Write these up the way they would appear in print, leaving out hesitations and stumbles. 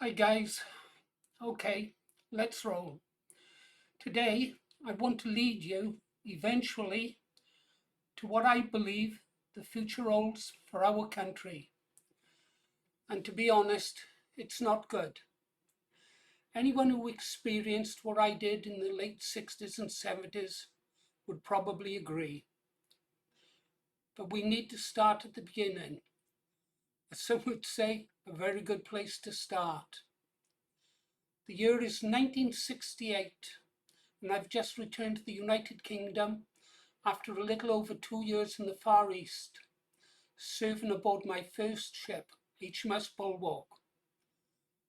Hi guys, okay, let's roll. Today I want to lead you eventually to what I believe the future holds for our country. And to be honest, it's not good. Anyone who experienced what I did in the late 60s and 70s would probably agree. But we need to start at the beginning. As some would say, a very good place to start. The year is 1968, and I've just returned to the United Kingdom after a little over 2 years in the Far East, serving aboard my first ship, HMS Bulwark.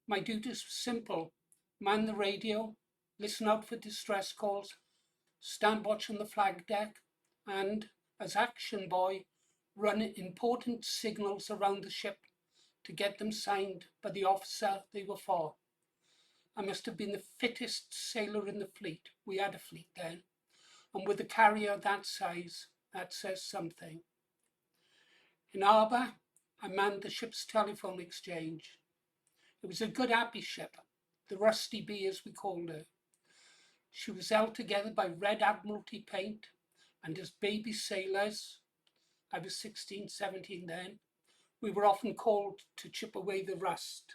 My duties were simple: man the radio, listen out for distress calls, stand watch on the flag deck, and, as action boy, run important signals around the ship to get them signed by the officer they were for. I must have been the fittest sailor in the fleet. We had a fleet then, and with a carrier that size, that says something. In harbour, I manned the ship's telephone exchange. It was a good happy ship, the Rusty Bee as we called her. She was held together by Red Admiralty paint, and as baby sailors, I was 16, 17 then, we were often called to chip away the rust.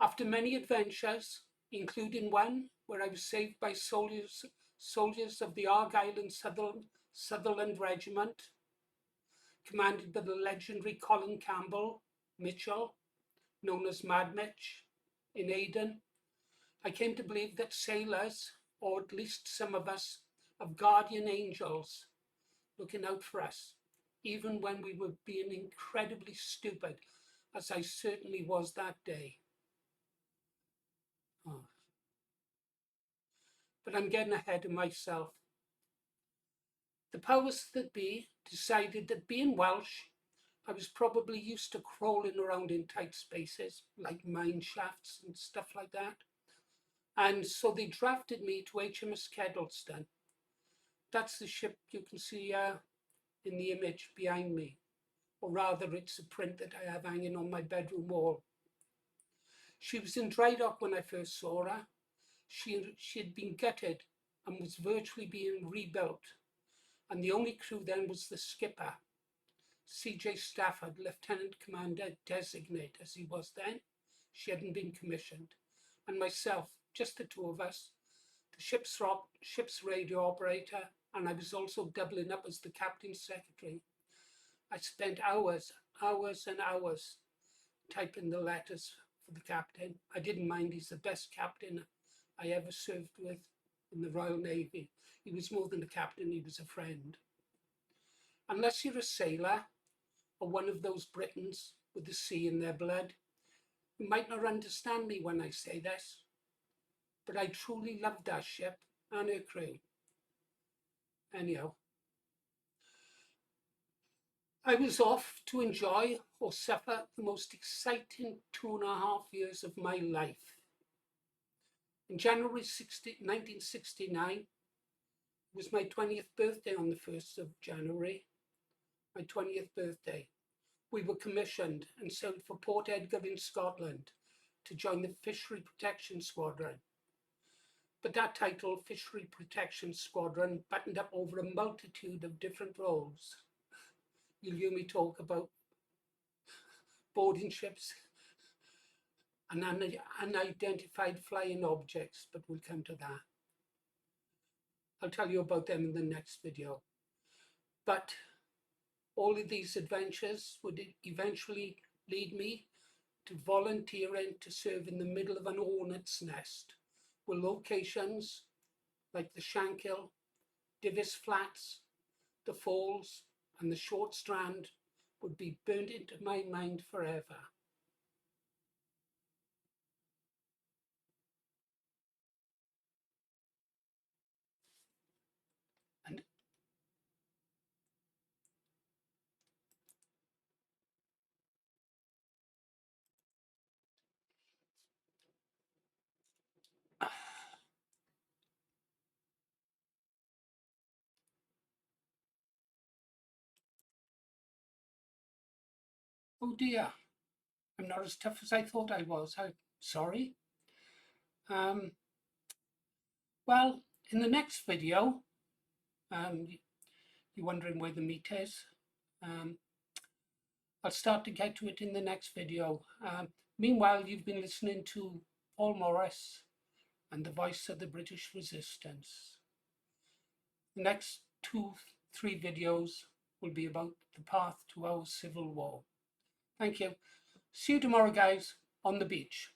After many adventures, including one where I was saved by soldiers of the Argyll and Sutherland Regiment, commanded by the legendary Colin Campbell Mitchell, known as Mad Mitch, in Aden, I came to believe that sailors, or at least some of us, have guardian angels looking out for us, even when we were being incredibly stupid, as I certainly was that day. Oh. But I'm getting ahead of myself. The powers that be decided that being Welsh, I was probably used to crawling around in tight spaces, like mine shafts and stuff like that. And so they drafted me to HMS Kedleston. That's the ship you can see in the image behind me. Or rather, it's a print that I have hanging on my bedroom wall. She was in dry dock when I first saw her. She had been gutted and was virtually being rebuilt. And the only crew then was the skipper, C.J. Stafford, Lieutenant Commander Designate as he was then. She hadn't been commissioned. And myself, just the two of us, the ship's radio operator, and I was also doubling up as the captain's secretary. I spent hours and hours typing the letters for the captain. I didn't mind, he's the best captain I ever served with in the Royal Navy. He was more than a captain, he was a friend. Unless you're a sailor, or one of those Britons with the sea in their blood, you might not understand me when I say this, but I truly loved that ship and her crew. Anyhow, I was off to enjoy or suffer the most exciting 2.5 years of my life. In January 1969 was my 20th birthday on the 1st of January, my 20th birthday. We were commissioned and sailed for Port Edgar in Scotland to join the Fishery Protection Squadron. But that title, Fishery Protection Squadron, buttoned up over a multitude of different roles. You'll hear me talk about boarding ships and unidentified flying objects, but we'll come to that. I'll tell you about them in the next video. But all of these adventures would eventually lead me to volunteering to serve in the middle of an hornet's nest, where locations like the Shankill, Divis Flats, the Falls, and the Short Strand would be burnt into my mind forever. And oh dear, I'm not as tough as I thought I was. I'm sorry. Well, in the next video, you're wondering where the meat is. I'll start to get to it in the next video. Meanwhile, you've been listening to Paul Morris and the voice of the British resistance. The next 2-3 videos will be about the path to our civil war. Thank you. See you tomorrow, guys, on the beach.